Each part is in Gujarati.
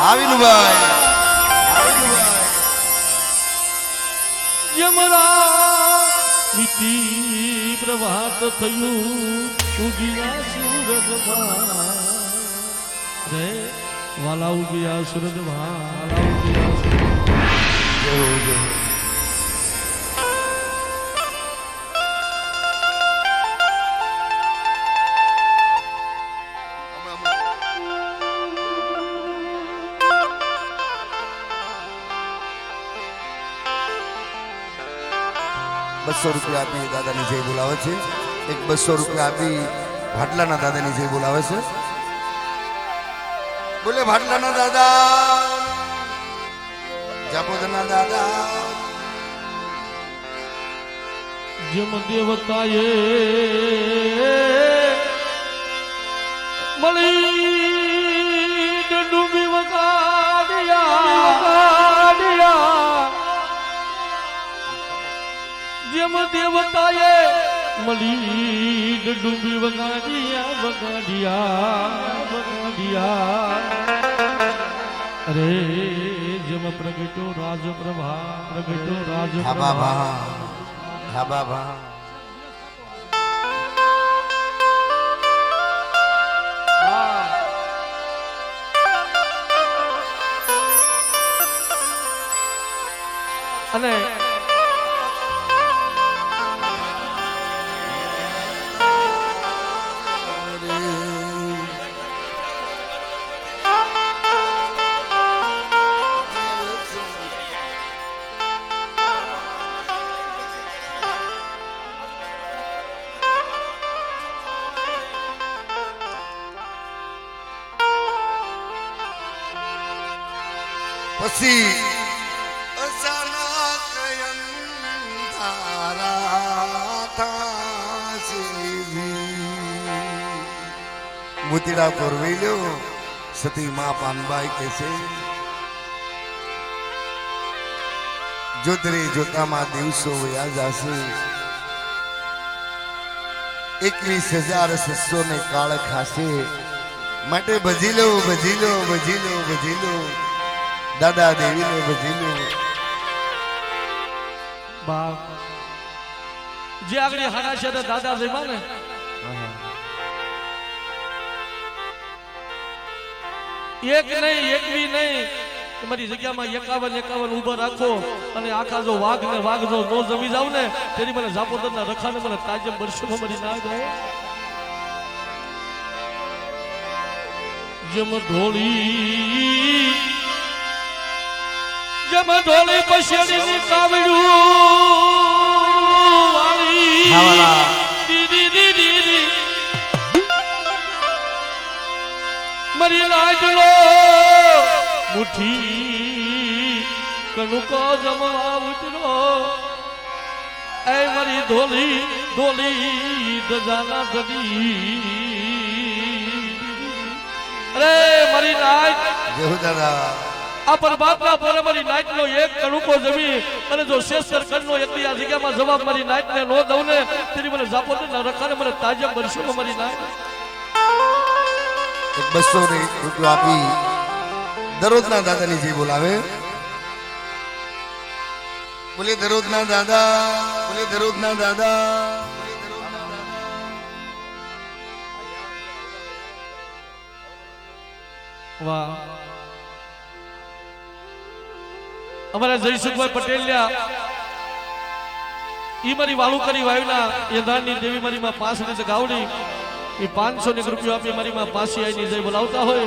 આવિનુભાઈ યમરા વીતી પ્રભાત થયું ઉગીયા સૂરજમાં રે વાલા ઉગીયા સૂરજમાં વાલા ઉગીયા સૂરજમાં ₹200 આપી દાદાની જય બોલાવે છે. એક ₹200 આપી ભાટલાના દાદાની જય બોલાવે છે. બોલે ભાટલાના દાદા, જાપોદરના દાદા. જમ દેવતાએ મળી ડૂબી વગાડ્યા જેમ દેવતાએ મળી ડૂબી વગાડ્યા અરે જેમ પ્રગટ્યો રાજપ્રભા પ્રગટ્યો રાજપ્રભા હા બાબા અને પછી મોતીડા પરવી લ્યો સતી માં પાનબાઈ કે છે જોતરે જોતામાં દિવસો વયા જશે 21,600 ને કાળ ખાશે માટે ભજી લો ભજી લો ભજી લો ભજી લો દાદા દેવીને ભજી લો. બાપ જે આગળ હાડા છે દાદા જઈમાં ને એક નહીં એકવી નહીં તમારી જગ્યામાં 51 ઉભા રાખો અને આખા જો વાઘ ને વાઘ જો નો જમી જાવ ને તેની મને જાપોદરના રખાને મને તાજમ વર્ષોમાં મરી ના જાય જેમ ઢોળી પછેડીની કાવડ્યું વાળી દીદી મરી લાડલો મુઠ્ઠી કણુકો જમવા ઉતરો એ મરી ધોલી દજાના ધડી અરે મરી નાચ જય દાદા આ પરમાત્મા પર મારી નાઈટ નો એક કણુકો જમી અને જો શેષર કરનો એકલી આ જગ્યામાં જવાબ મારી નાઈટ ને નો દઉં ને તેની મને જાપોદરના રખાને મને તાજમ વર્ષોમાં મારી નાઈટ એક ₹200 આપી દરોજના દાદાની જય બોલાવે. બોલે દરોજના દાદા, બોલે દરોજના દાદા. વાહ અમારા જયસુખભાઈ પટેલિયા ઈ મારી વાલુકરી વાયુના યંધાણની દેવી મારી માં પાસની છે ગાવડી એ 500 રૂપિયા આપી મારી માં પાસી આઈની જય બોલાવતા હોય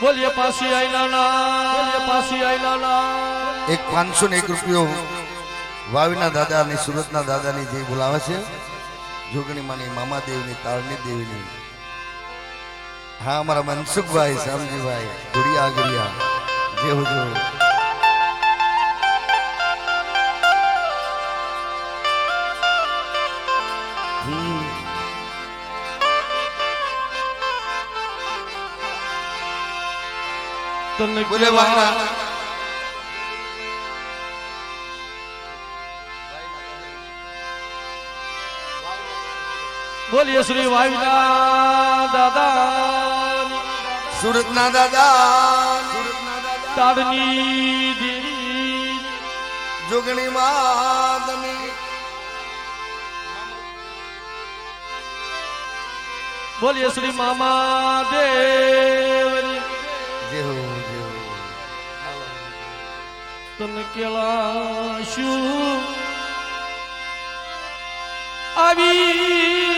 બોલીએ પાસી આઈના એક ₹501 વાવીના દાદા અને સુરતના દાદાની જય બોલાવે છે. જોગણી માની મામા દેવની તાળની દેવીની. હા અમારા મનસુખભાઈ શામજીભાઈ ગુડિયા ગુડિયા જય હુજુર. તને બોલે વાલા બોલીએ શ્રી વાયુના દાદા સુરતના દાદા તારની દેવી જોગણી માતની બોલીએ શ્રી મામા દેવની જે હો તને કેલા શું આવી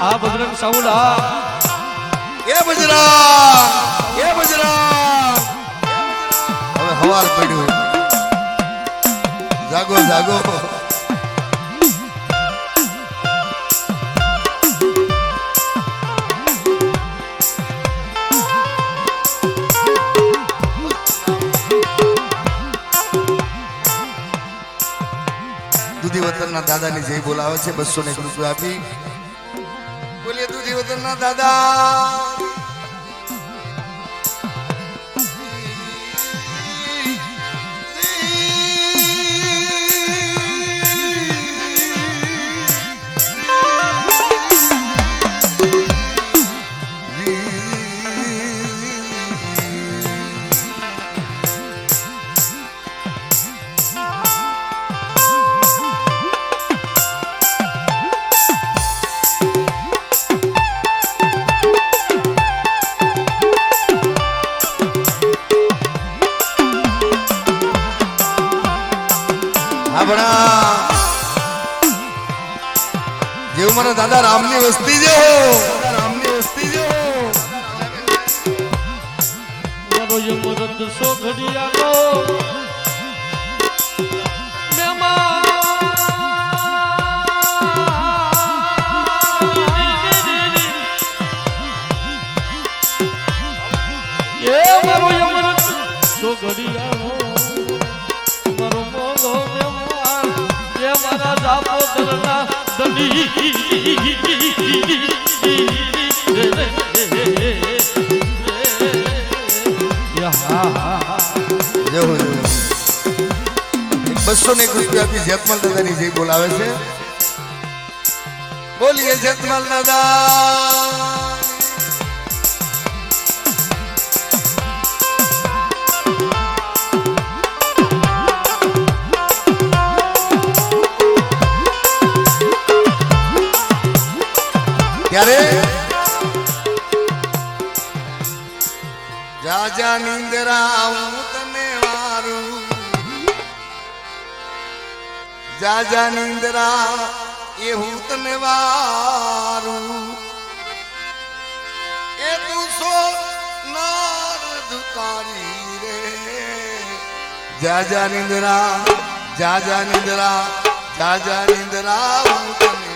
આ બજરંગ સાઉલા એ બજરંગ હવે હવાર પડ્યું જાગો જાગો દૂધી વતનના દાદાની જય બોલાવે છે 201 રૂપિયા આપી બોલીએ દૂધી વતનના દાદા જેવું મારા દાદા રામની વસ્તી જો મારો યમરદ સો ઘડિયાનો મારો યમરદ સો ઘડિયાનો મારો મોગો મેમાન એ મારા જાપોદરના ધણી જય 201 રૂપિયા આપી જેતમાલ દાદાની જય બોલાવે છે બોલીએ જેતમાલ દાદા ત્યારે જાજા નિંદરા હું તને વારું જાજા નિંદરા એ હું તને વારું એ તું સો નાર દુકારી રે જાજા નિંદરા જાજા નિંદરા જાજા નિંદરા હું તને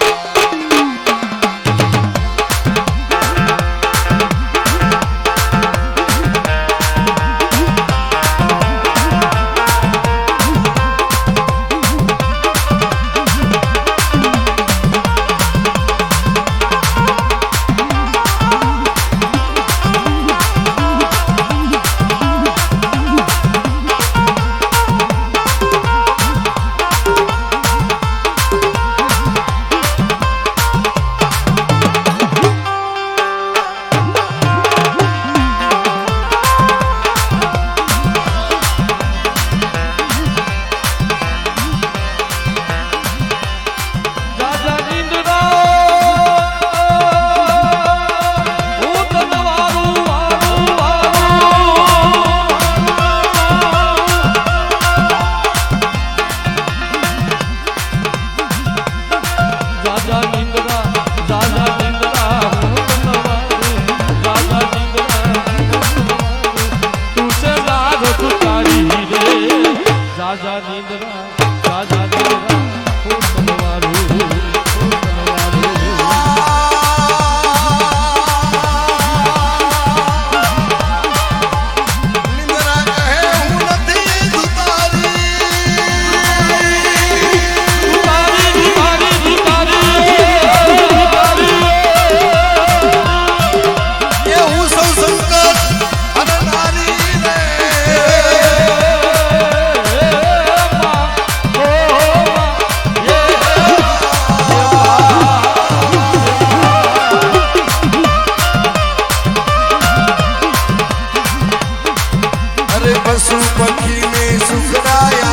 पक्षी ने सुखदाया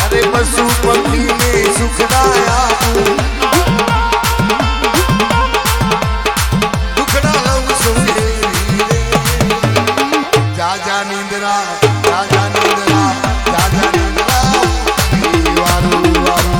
अरे पशु पक्षी ने सुखदाया दुखड़ा लव सुहेरी रे जा जा नींदरा जा जा नींदरा जा जा नींदरा वारू वारू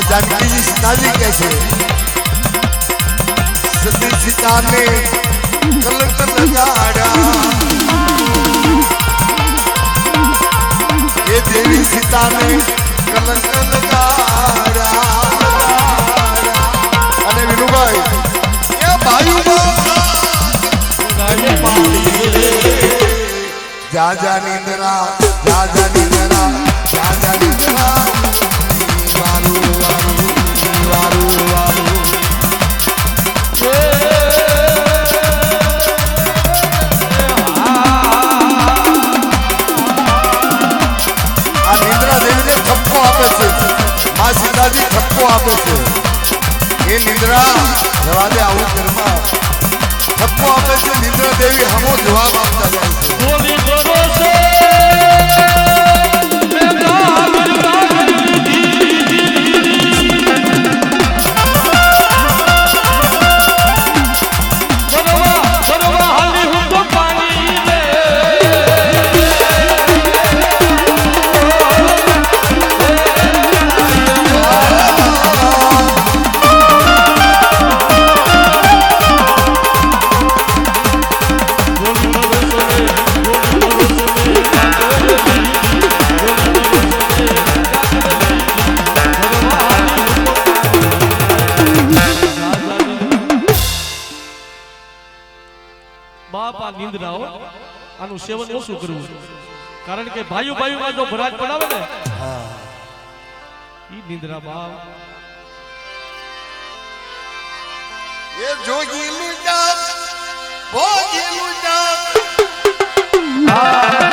जानकी जी सीताजी कैसे सती सीता ने कलंक लगाया ये देवी सीता ने कलंक लगाया अने विनुभाई ये भाई जा जा नींदरा जा जा नींदरा जा जा नींदरा वारू वारू वारू वारू आ निंद्रा देवी ने ठप्पो आपे छे मां सीताजी ठप्पो आपे छे ये निंद्रा जवा दे आવું ઘરમાં ठप्पो आपे छे निंद्रा देवी हमो जवाब आपता जाय छे બોલી કરો છે આનું સેવન ઓછું કરવું, કારણ કે ભાઈમાં જો ભરાજ પડાવે ને હા ઈ નિંદ્રા બાપ. એ જોગીનું જાપ ભોગીનું જાપ Yeah.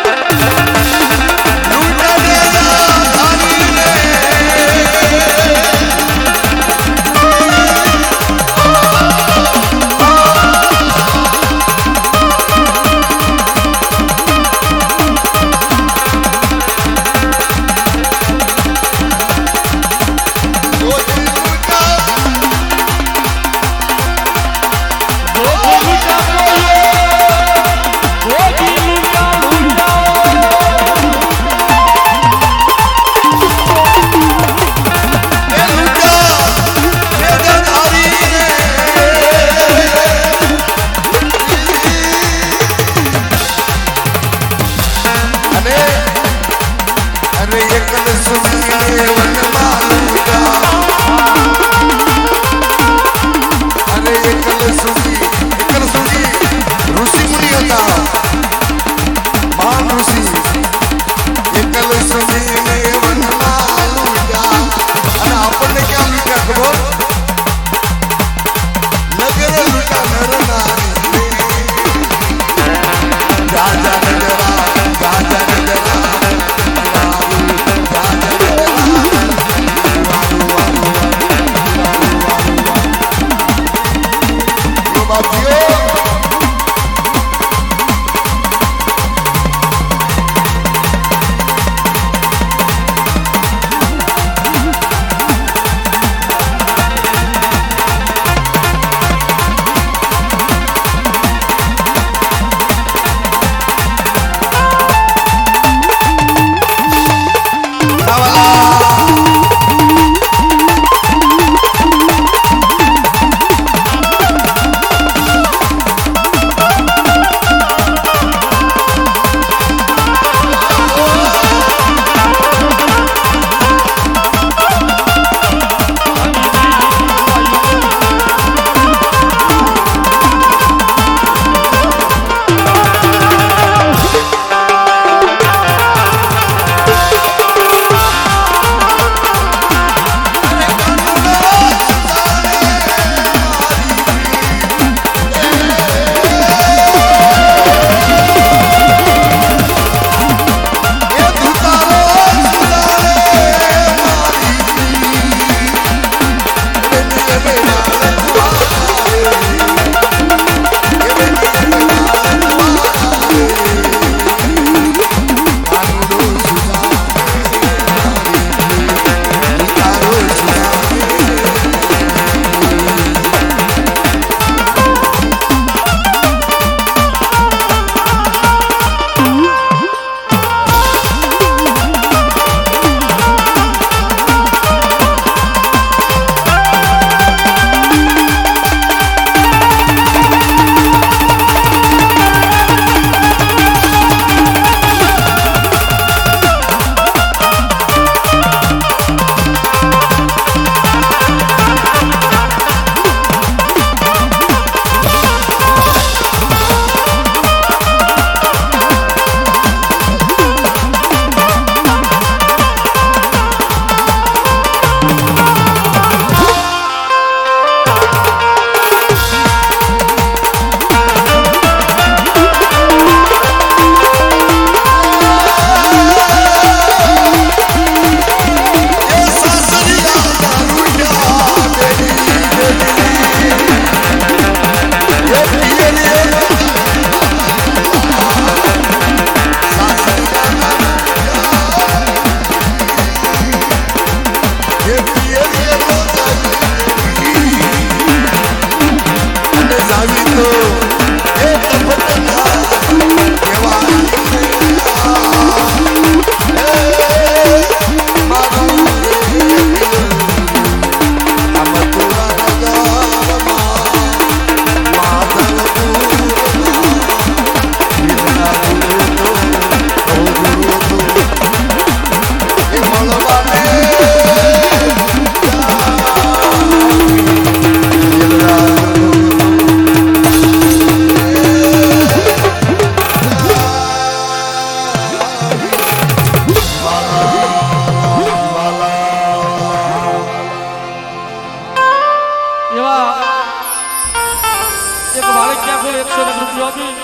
સ્વામી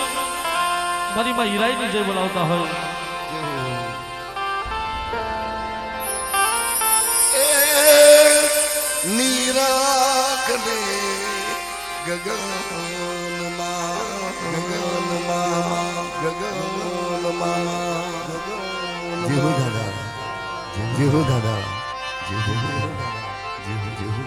મારી માં હીરાઈની જય બોલાવતા હોય. નીરાકને ગગનમાં જેહુ દાદા જેહુ દાદા જેહુ જેહુ જેહુ જેહુ.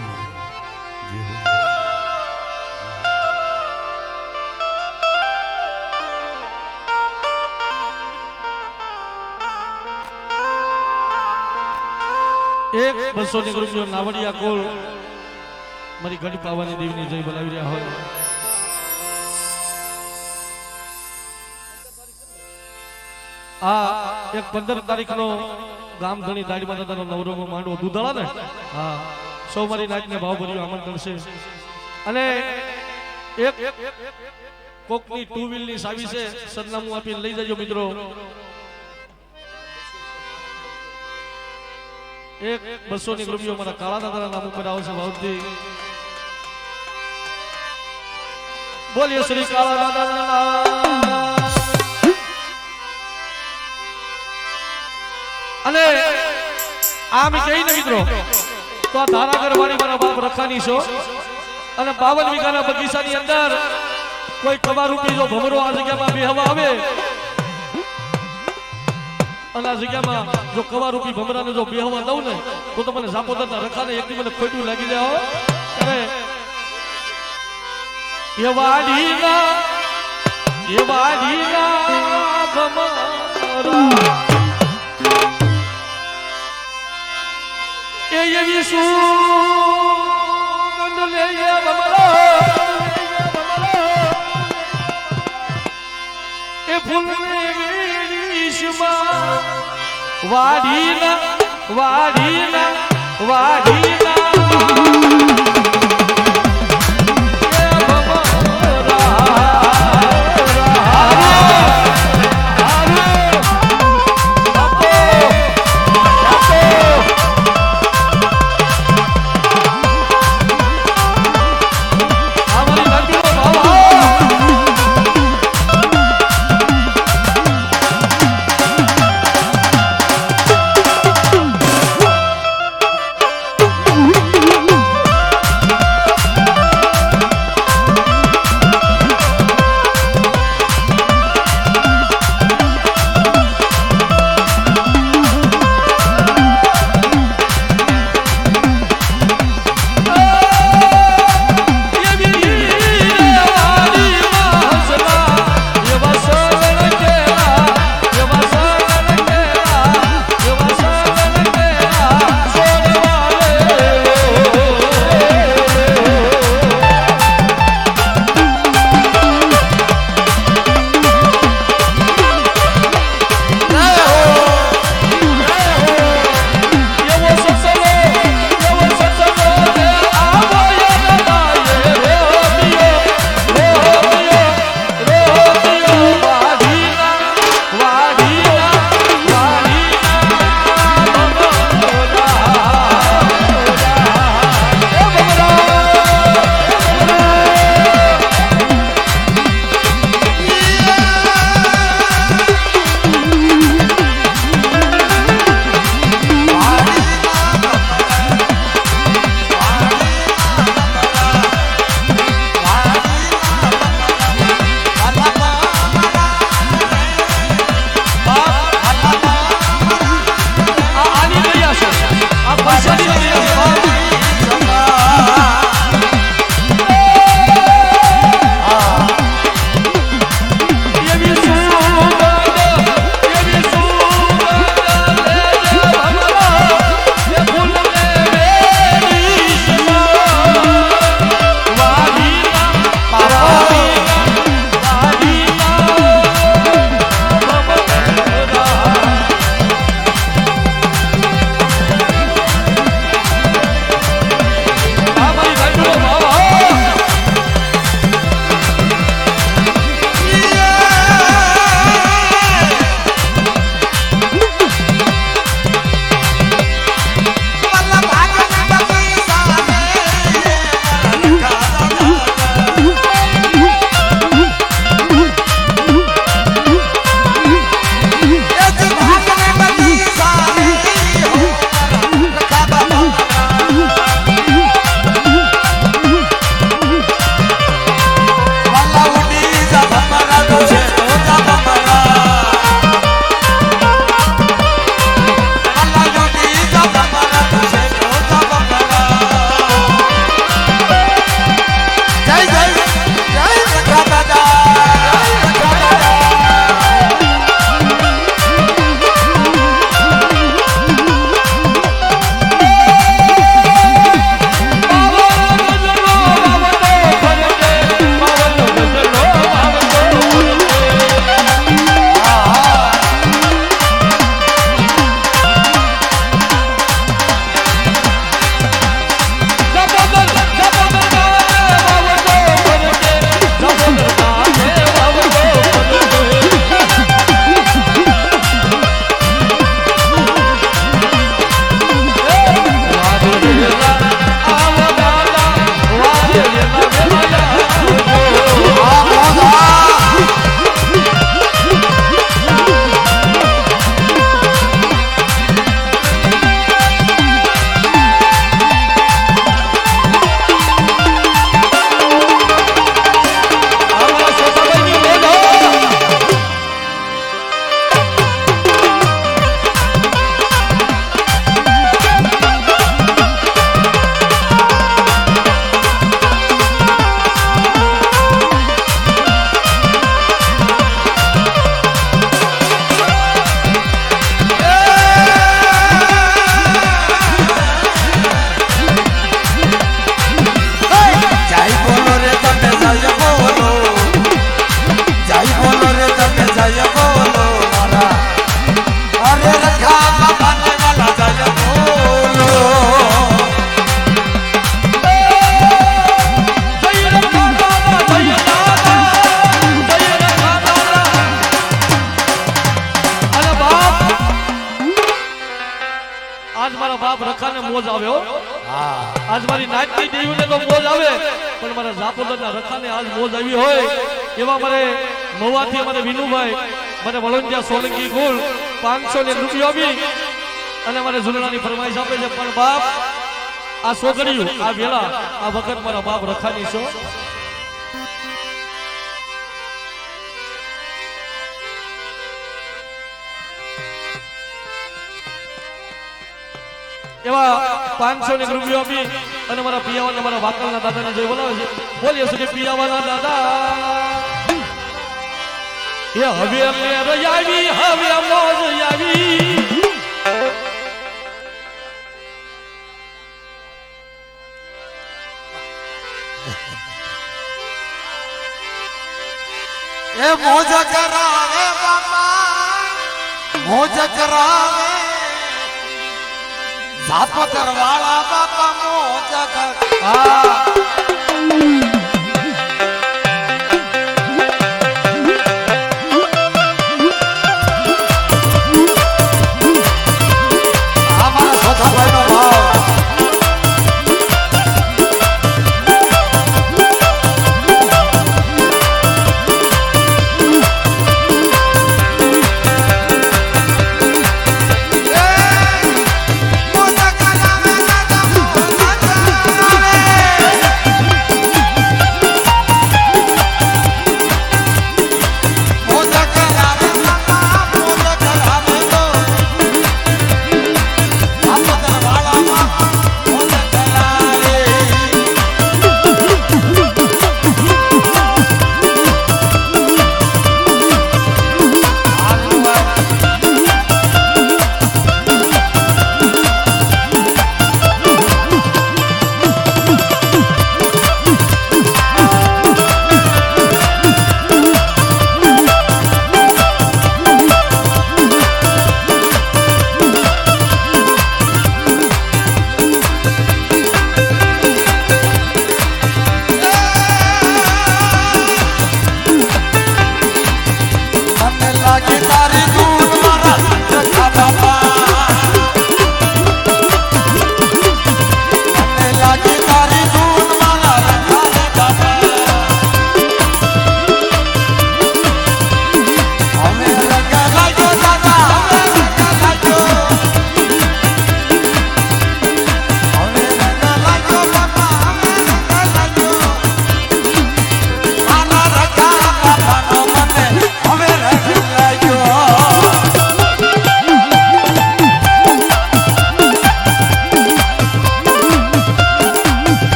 એક 200 રૂપિયો નાવડિયા કોળ મારી ગઢ પાવાની દેવીની જય બોલાવી રહ્યા હોય. આ એક 15 તારીખનો ગામ ધણી દાડી માતાનો નવરોમાં માંડવો દુધાળા ને હા સૌ મારી નાચને ભાવ ભર્યું આમંત્રણ છે. અને એક કોકની 2 વ્હીલની સાવી છે સરનામું આપીને લઈ જજો મિત્રો. એક 200 રૂપિયો મારા કાળા દાદાના નામ ઉપર આવશે ભાવથી. બોલીએ શ્રી કાળા દાદાના. અને આમ કહીને મિત્રો તો આ ધારાગર વાળી મારા બાપ રખાની છો અને 52 વીઘાના બગીચાની અંદર કોઈ કવારૂપી જો ભમરો આ જગ્યામાં બેહવા આવે અને આ જગ્યામાં જો કવારૂપી ભમરાને જો બેહવા દઉં ને તો મને જાપોદરના રખાને એકદી મને ખોટું લાગી જાય. અરે એ વાડીના ભમરા એ એવી સુગંધ લે એ ભમરા એ ફૂલને વેશમાં વાડીના આજ મારા બાપ રખાને મોજ આવે હો હા આજ મારી નાચની દેવીને તો મોજ આવે પણ મારા જાપોદરના રખાને આજ મોજ આવી હોય એવા મારે મવાથી અમારે વિનુભાઈ મને વળંજા સોલંકી કુલ 500 રૂપિયા આપી અને મારે ઝુલણાની ફરમાઈશ આપે છે પણ બાપ આ છોકરીઓ આ વેળા આ વખત મારા બાપ રખાની છો એવા 500 રૂપિયા આપી અને મારા પિયાવાના મારા વાકલના દાદાને જે બોલાવે છે બોલીએ છે કે પિયાવાના દાદા એ હવે અમે રજાવી હવે મોજ આવી એ મોજ કરાવે બાપા મોજ કરાવે ઝાપતર વાળા બાપા મોજ અમારા સોથાભાઈ નો ભાવ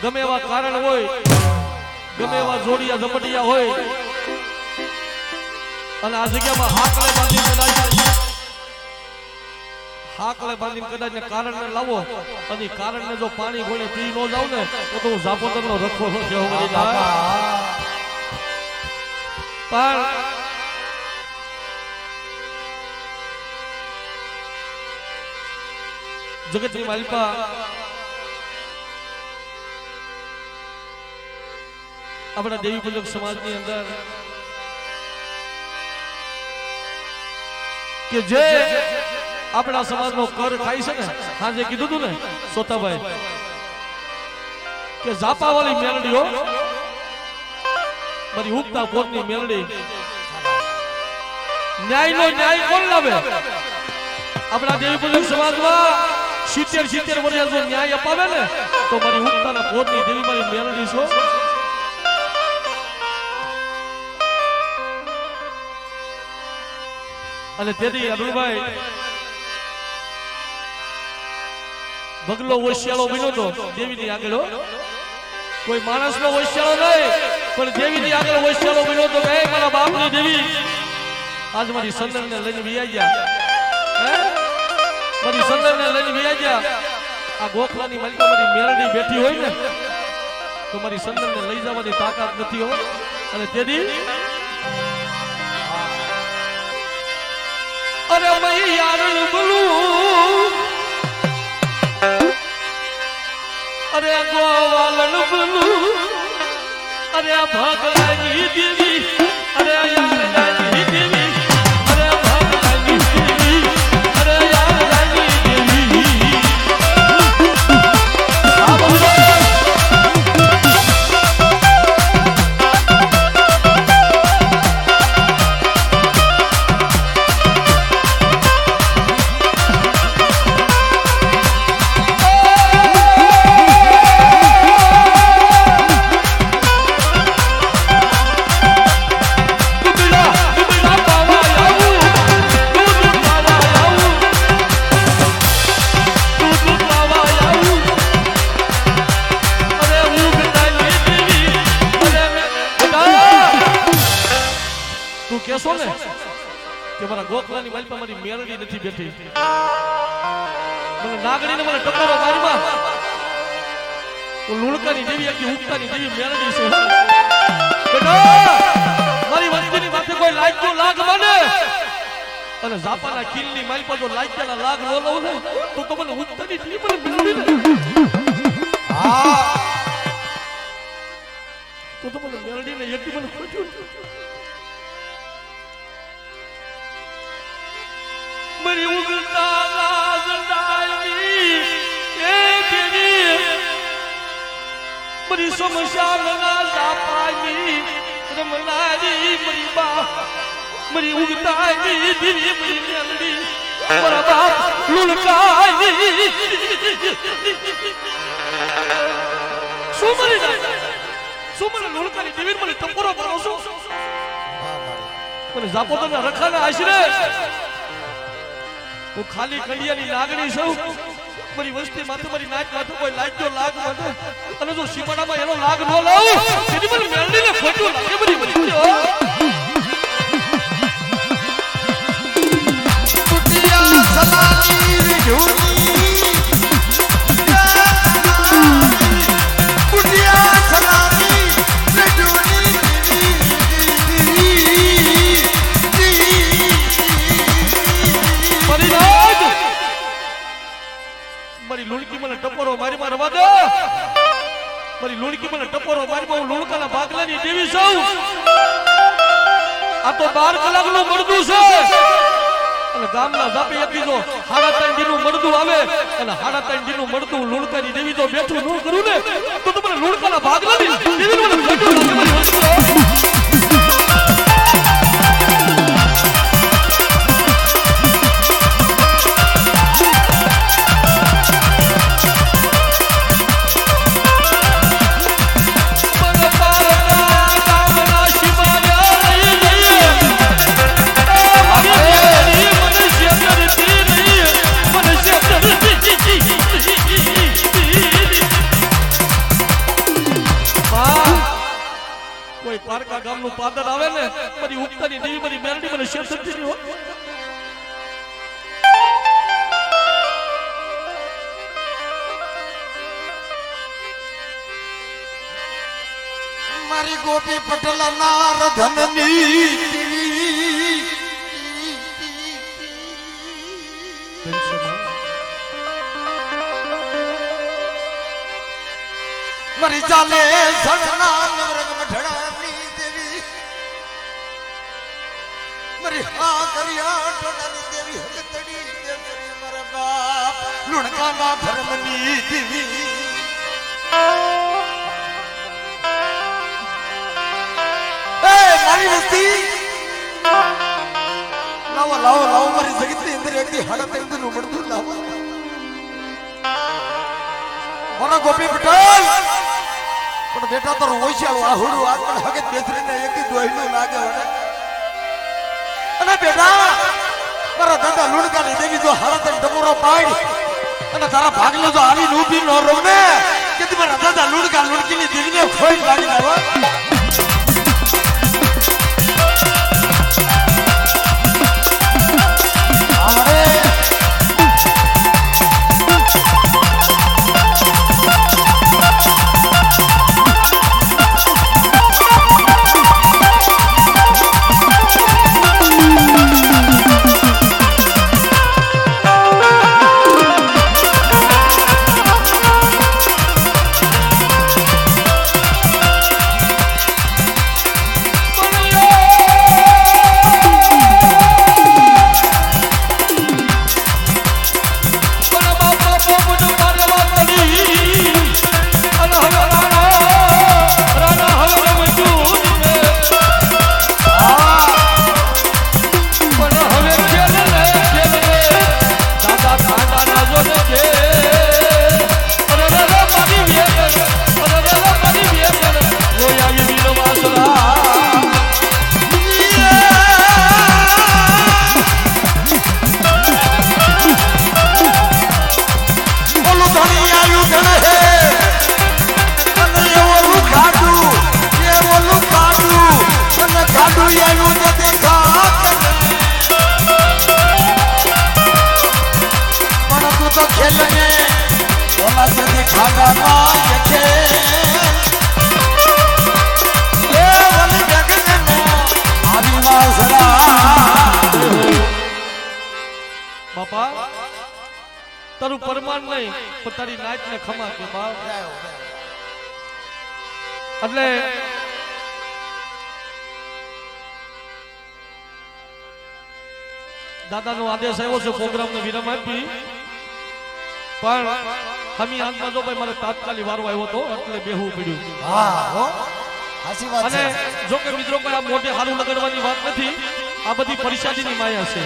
ગમે એવા કારણ હોય ગમે એવા જોડિયા ઝપટિયા હોય અને આ જગ્યામાં હાકલે બાંધીને કદાચ ને કારણને લાવો અને કારણને જો પાણી ગોળે પી ન જાવ ને તો હું ઝાપોદરનો રખો ન કહેવો મરી જાય પણ જગતની માલિકા આપણા દેવી પૂજક સમાજની અંદર કે જે આપણા સમાજનો કર ખાય છે ને હાજે કીધું તું ને સોતાભાઈ કે ઝાપાવાળી મેલડીઓ મારી ઉગતા પોરની મેલડી ન્યાયનો ન્યાય કોણ લાવે? આપણા દેવી પૂજક સમાજમાં 70 વર્ષ જો ન્યાય અપાવે ને તો મારી ઉગતાના પોતની દેવી મારી મેલડી છો. અને તેથી અરુણભાઈ બગલો હોશિયાળો બન્યો તો દેવીની આગળ હો. કોઈ માણસનો હોશિયાળો નહીં પણ દેવીની આગળ હોશિયાળો બન્યો તો કે મારા બાપની દેવી આજ મારી સંદનને લઈને વિયા ગયા. મારી સંદનને લઈને વિયા ગયા. આ ગોખલાની માલિકા મારી મેરડી બેઠી હોય ને તો મારી સંદનને લઈ જવાની તાકાત નથી હો. અને તેથી અરે મૈયારણ બોલું અરે ગોવાલન બોલું અરે ભગલાની દેવી અરે યારની દેવી અરે ભગલાની દેવી અરે યારની દેવી. કેસો ને કે મારા ગોખલાની માલિકા મારી મેરડી નથી બેઠી. મને નાગડીને મને ટકોરો મારમાં લુણકાની દેવી આખી ઉગતાની દેવી મેરડી છે. બેટા મારી વસ્તીની માથે કોઈ લાગ્યો લાગ મને અને જાપાના કિલ્લની માલિકા જો લાગ્યાના લાગ નો લઉં ને તો મને ઉગતાની દેવી મને મેરડી ને તો મને મેરડી ને એટલી મને ખોટ્યું. મરી ઉગતા લાજડાની એ દેવી મરી સમશાનના જાપાની રમનારી મરી બા મરી ઉગતાની દેવી મરી મેલડી મારા બાપ લુલકાની શું મરી જાય શું મને લુલકાની દેવી મને ટપોરો કરો છો? મને જાપોદરના રખાના આશરે હું ખાલી કડિયાની નાગણી છું. મારી વસ્તી માથે મારી નાક માથે કોઈ લાગ્યો લાગ મને અને જો સીમાડામાં એનો લાગ ન લાવ તેથી મને મેલડીને ખોટું લાગે. બધી બધી કુટિયા સલાની રીઢુની કુટિયા સલાની રીઢુની મારી લુણકી મને ટપોરો મારી માં રવા દે. મારી લુણકી મને ટપોરો મારી માં હું લુણકાના ભાગલાની દેવી છું. આ તો 12 કલાકનું મરદું છે અને ગામના જાપે એકી જો 3.5 દીનું મરદું આવે અને 3.5 દીનું મરદું લુણકાની દેવી જો બેઠું ન કરું ને તો મને લુણકાના ભાગલાની દેવી મને ખોટું લાગે. મારી વસ્તુ પારકા ગામનું પાદર આવે ને મારી ઉગતાની દેવી મારી મેરડી મને શેર શક્તિ ની હો. મારી ગોપી પટેલ નારધનની મારી ચાલે સણના નવરંગ મઠડાની દેવી મારી હા કરિયા ટોડાની દેવી હકતડી દેવરી મારા બાપ લુણકાના ધર્મની દેવી એ મારી વસ્તી લાવો લાવો લાવો મારી જગતની અંદર એકદી હાડત અંદર ઉમડતું લાવો મારા ગોપી પટેલ પણ બેટા તો હોશિયાર આહુડું આગળ હગત બેસરીને એકદી દોહીનું લાગે વડે અને બેટા મારા દાદા લુણકાની દેવી જો હાડત ડબોરો પાડી અને તારા ભાગલો જો આવી ઊભી ન રહો ને કે મારા દાદા લુણકા લુણકીની દેવીને ખોઈ લાગી લાવો બાપા તારું પરમાન નહીં પણ તારી નાચ ને ખમા કે બાપ એટલે દાદાનો આદેશ આવ્યો છે પ્રોગ્રામને વિરામ આપી પણ હમી આંખમાં જો ભાઈ મારે તાત્કાલિક વારો આવ્યો તો એટલે બેહવું પડ્યું હા હો સાચી વાત અને છે જો કે મિત્રો કોઈ આ મોઢે હારું લગાડવાની વાત નથી આ બધી પરિષદની માયા છે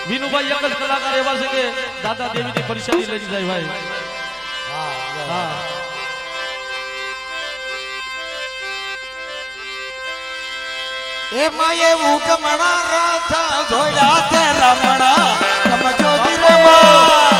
વિનુભાઈ એક જ કલાકાર એવા છે કે દાદા દેવીની પરિષદી લઈ જાય ભાઈ હા એમાં એવું કમણા રથ જોયા તે રમણા સમજો દિલમાં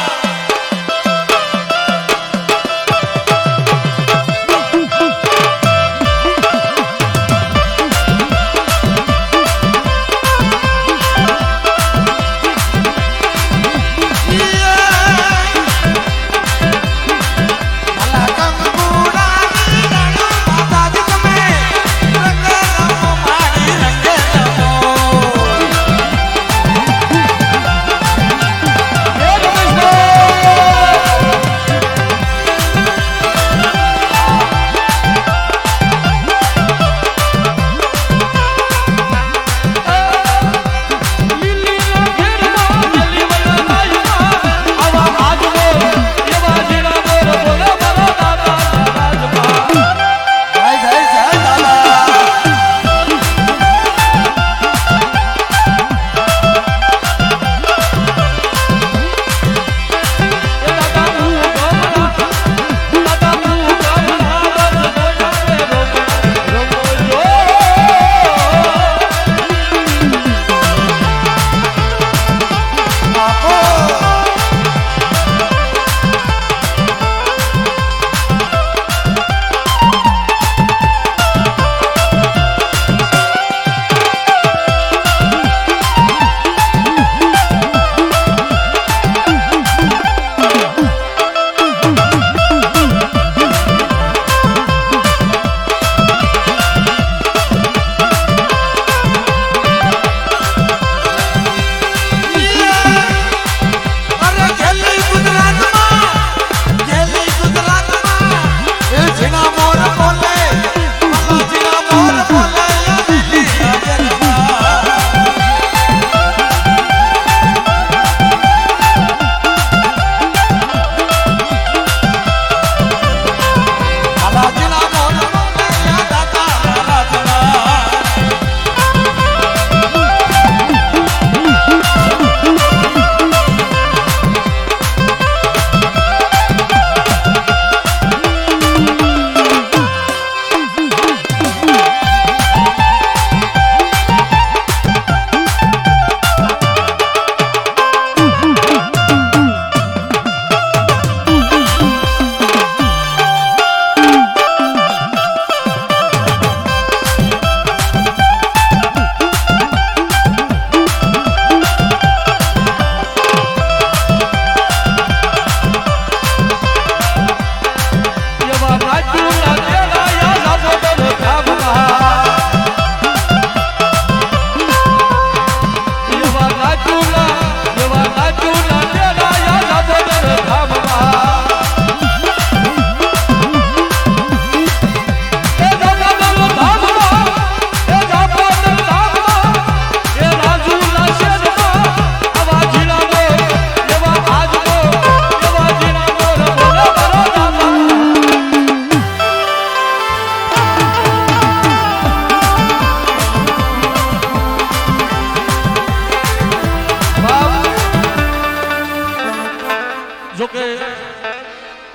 કે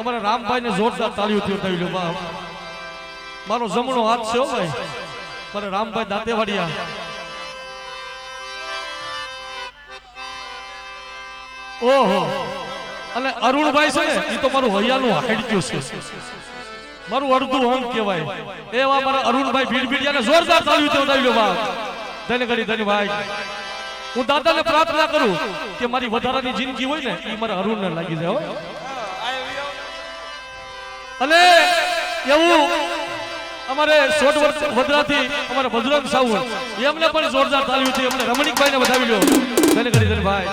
અમારા રામભાઈને જોરદાર તાળીઓથી વધાવી લો બાપ. મારો જમણો હાથ છે હો ભાઈ, મારા રામભાઈ દાંતેવાડિયા. ઓહો, અને અરુણભાઈ છે ને એ તો મારું હૈયાનું હાડક્યું છે, મારું અડધું અંગ કહેવાય એવા મારા અરુણભાઈ ભીડભીડિયાને જોરદાર તાળીઓથી વધાવી લો બાપ. ધન્ય કરી ધન્ય ભાઈ. હું દાદાને પ્રાર્થના કરું કે મારી વધારાની જિંદગી હોય ને એ મારા અરુણને લાગી જાય હો. અને એવું અમારે સોટ વડરાથી અમારા ભદ્રંગ સાઉન્ડ એમને પણ જોરદાર તાળીઓથી અમને રમણીકભાઈને વધાવી લો. ધન્ય કરી ધન્ય ભાઈ.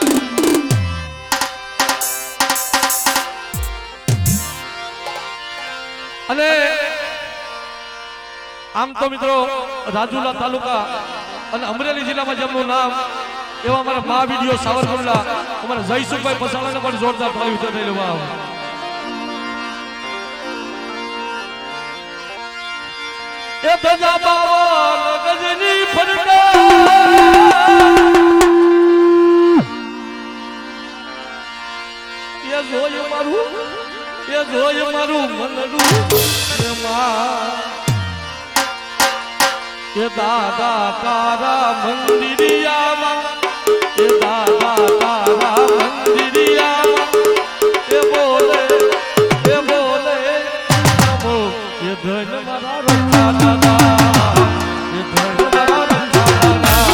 અને આમ તો મિત્રો રાજુલા તાલુકા અને અમરેલી જિલ્લામાં જેમનું નામ એવા અમારા મા વિડીયો સાવરકુંડલા અમારા જયસુખભાઈ પસાલાને પણ જોરદાર તાળી ઉતરી લેવા. એ ધજા બાવન ગજની ફરતા એ જોય મારું મનડું એ દાદા તારા મંદિરિયામાં, એ દાદા તારા મંદિરિયામાં એ બોલે નમો એ ધન મારા રંગા દાદા, એ ધન મારા રંગા દાદા.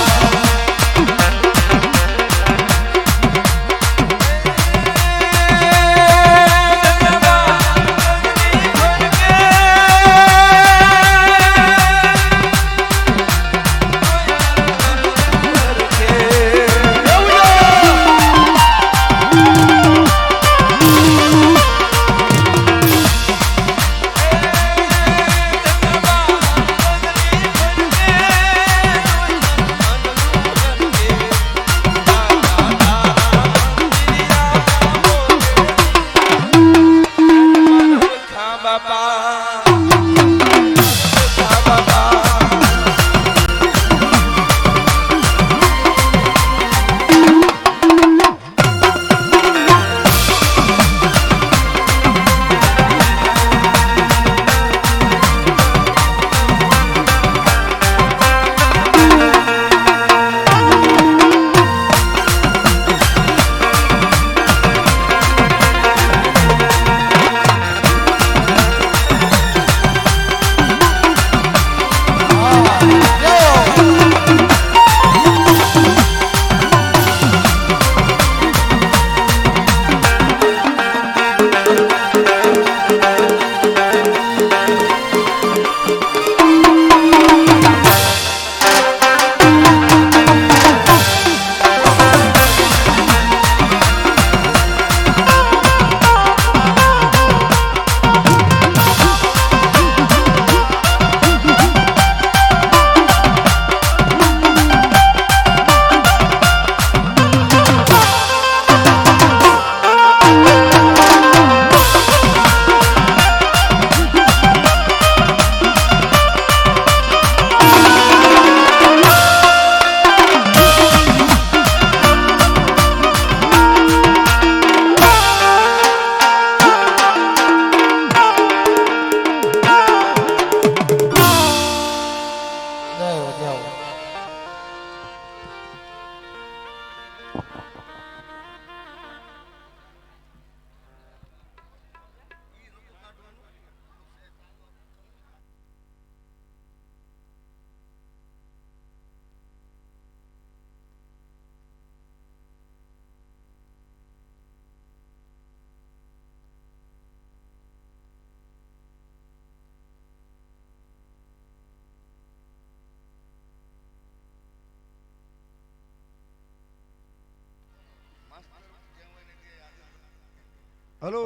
हेलो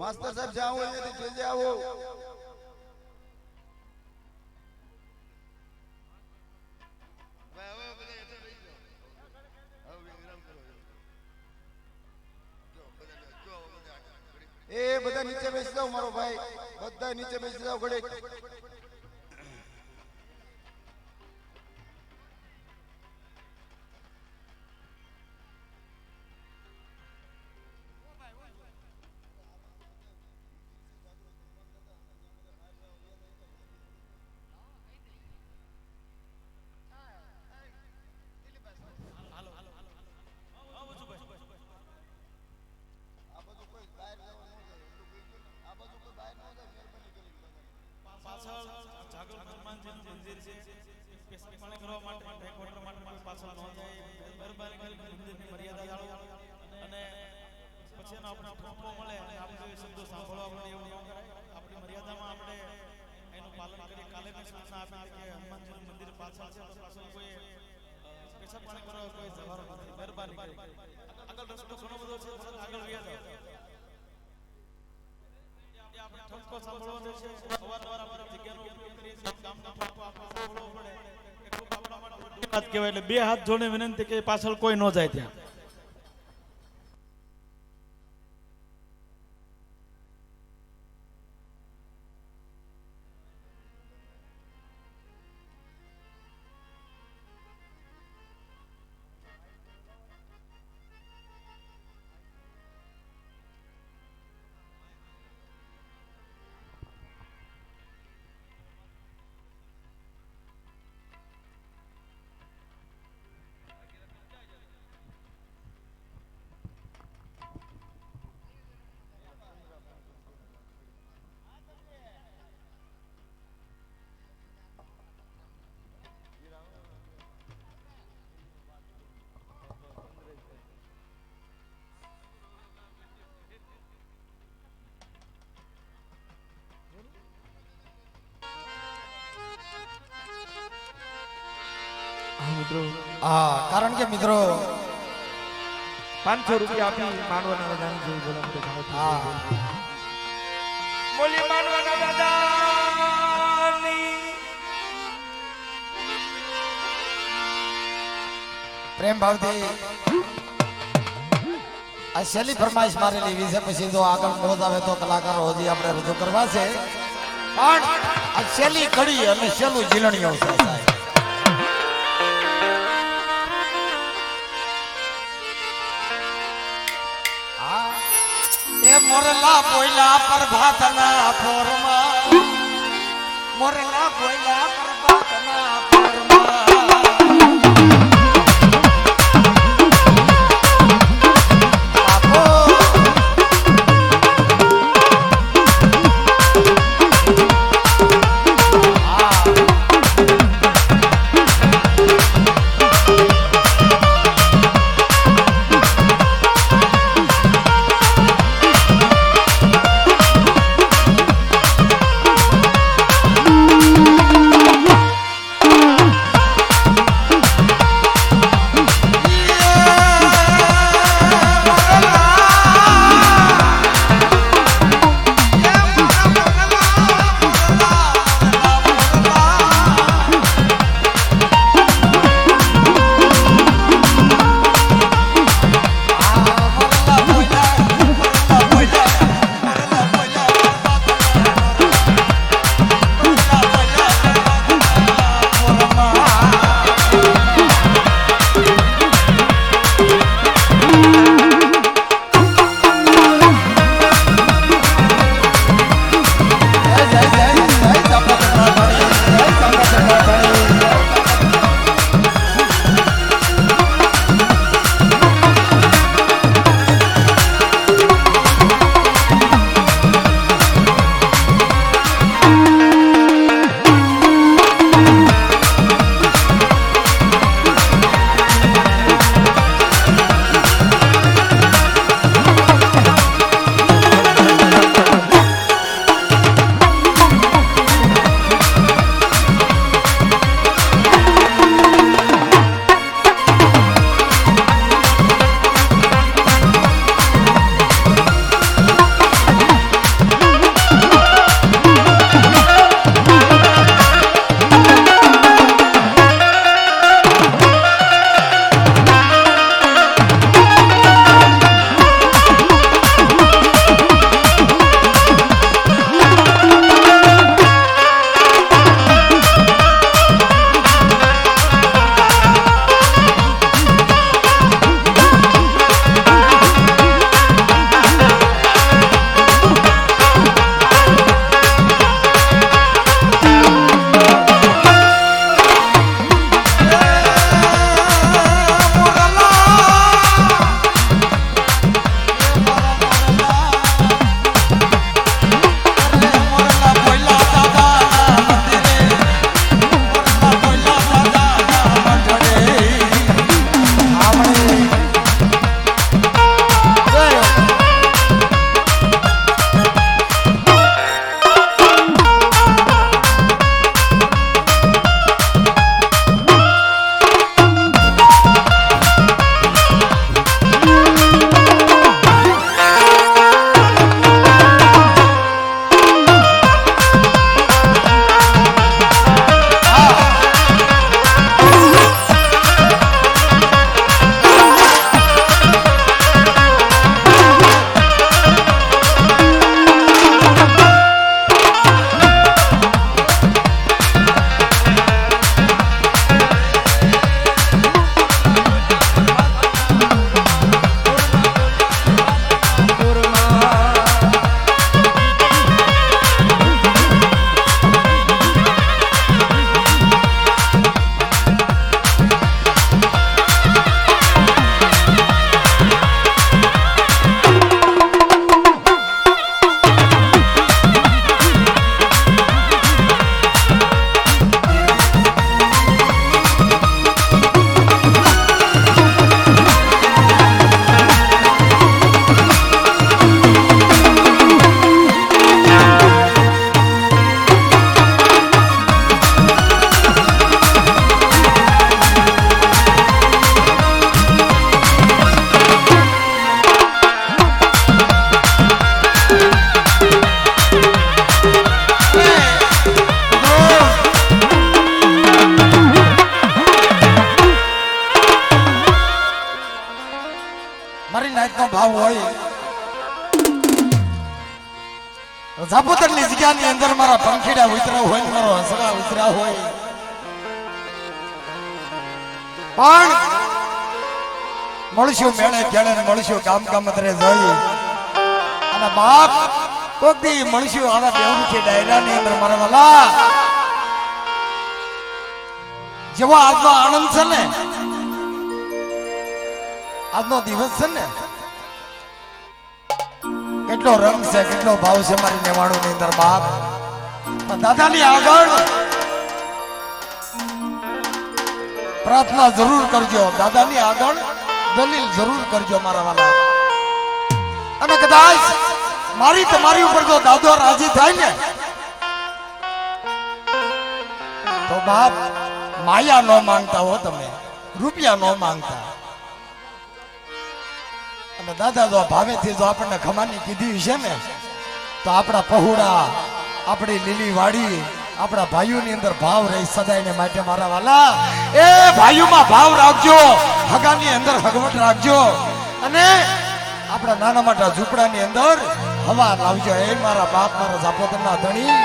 मास्टर साहब जाओ ये चले आओ ए बदा नीचे बेस जाओ मारो भाई बदा नीचे बेस जाओ घड़े આગળ હનુમાનજીનું મંદિર છે પેશાબ પાણી કરવા માટે બેકવોટર માટે કોઈ પાછળ ન જાય મહેરબાની કરી મંદિરની મર્યાદા જાળવો અને પછી એનો આપણે ઠપકો મળે અને આપણે એ શબ્દો સાંભળવા મળે એવું ન કરાય આપણી મર્યાદામાં આપણે એનું પાલન કરીએ કાલે મેં સૂચના આપી કે હનુમાનજીનું મંદિર પાછળ છે તો પાછળ કોઈ પેશાબ પાણી કરવા કોઈ જવાનો નથી મહેરબાની કરી આગળ રસ્તો ઘણો બધો છે થોડોક આગળ વ્યા જાઓ આપણે ઠપકો સાંભળવાનો છે અવારનવાર આપણે જગ્યાનો ઉપયોગ કરીએ છીએ ગામનો ઠપકો આપણે સાંભળવો પડે એટલું આપણા માટે દુઃખદ કહેવાય એટલે બે હાથ જોડે વિનંતી કે પાછળ કોઈ ન જાય ત્યાં મિત્રો હા કારણ કે મિત્રો 500 રૂપિયા આપી માનવાના દાન જેવું બોલા માટે ઘણો હા બોલી માનવાના દાદાની પ્રેમ ભાવથી આ છેલ્લી ફરમાઈશ મારેલી વિશે પછી જો આગળ મોજ આવે તો કલાકારો હજી આપણે રજૂ કરવા છે પણ આ છેલ્લી કડી અને છેલ્લું ઝીલણીઓ છે સાહેબ એ મોરલા બોયલા પ્રભાતના ફોરમાં મોરલા બોયલા પ્રભાતના ફોરમાં ભાવ હોય જાપોતરની જગ્યાની અંદર મારા પંખીડા ઉતરા હોય ને મારો હસરા ઉતરા હોય પણ મળશું મેળે ખેડે ને મળશું કામ કામતરે જઈ અને બાપ કોક દી મળશું આવા બેવડી ડાયરાની અંદર મારા વાલા જેવો આજનો આનંદ છે ને આજનો દિવસ છે ને કેટલો રંગ છે કેટલો ભાવ છે મારી નેવાણું ની અંદર બાપ દાદાની આગળ પ્રાર્થના જરૂર કરજો દાદાની આગળ દલીલ જરૂર કરજો મારા વાલા અને કદાચ મારી તમારી ઉપર જો દાદો રાજી થાય ને તો બાપ માયા ન માંગતા હો તમે રૂપિયા ન માંગતા અને દાદા જો ભાવેથી જો આપણને ખમાની કીધી છે ને તો આપણા પહોળા આપણી લીલી વાડી આપણા ભાઈઓની અંદર ભાવ રહી સદાયને માટે મારા વાલા એ ભાઈઓમાં ભાવ રાખજો હગાની અંદર હગવટ રાખજો અને આપણા નાના મોટા ઝૂંપડાની અંદર હવા લાવજો એ મારા બાપ મારા જાપોતરના ધણી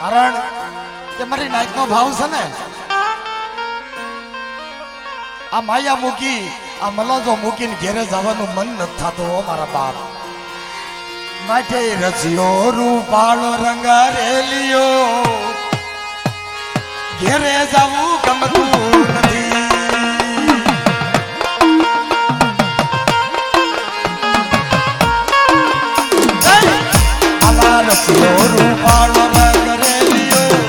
કારણ કે મારી નાઈકનો ભાવ છે ને આ માયા મૂકી આ મલાજો મૂકીને ઘેરે જવાનું મન નથી થતું હો મારા બાપ માટે રચ્યો રૂપાળો રંગારેલિયો ઘેરે જવું ગમતું નથી આલા રચ્યો રૂપાળો રંગારેલિયો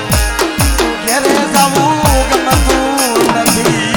ઘેરે જવું ગમતું નથી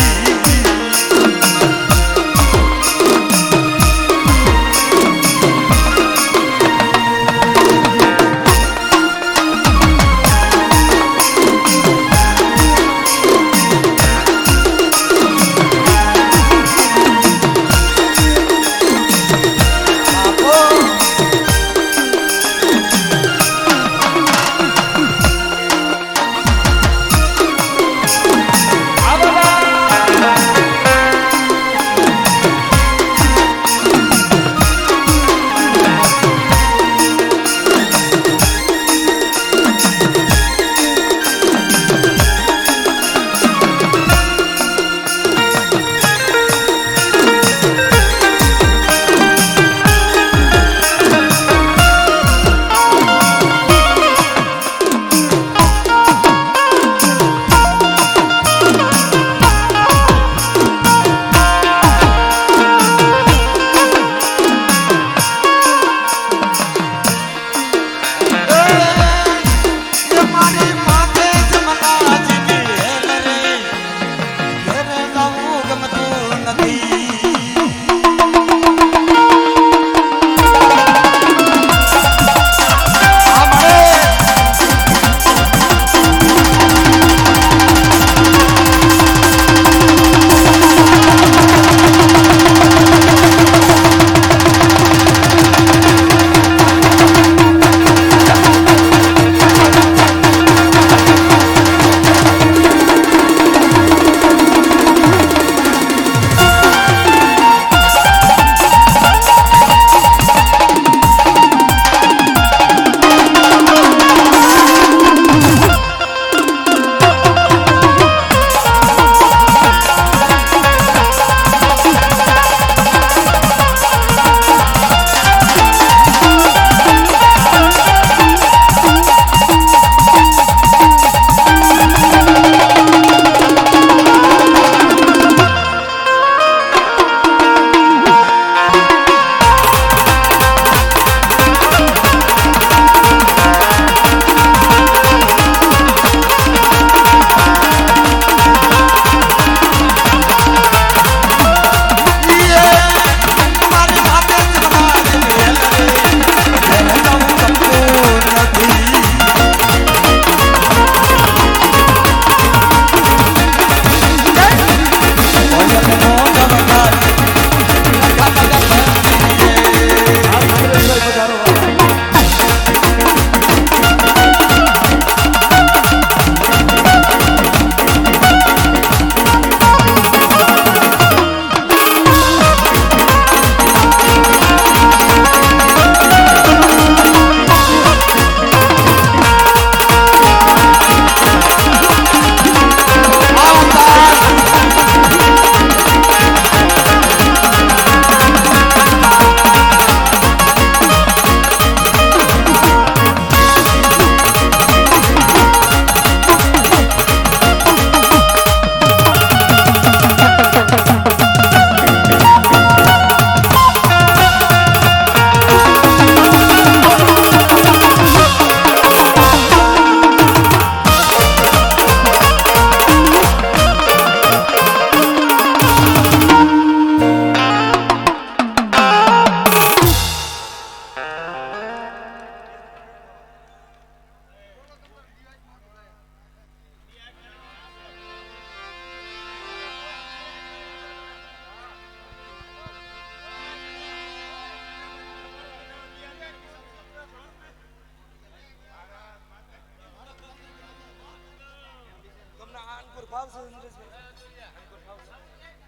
ફાવશે ઇન્દ્રેશભાઈ?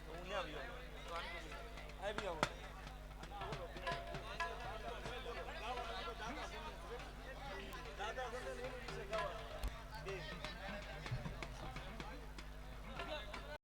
તો હું ત્યાં આવ્યો. આવી આવો.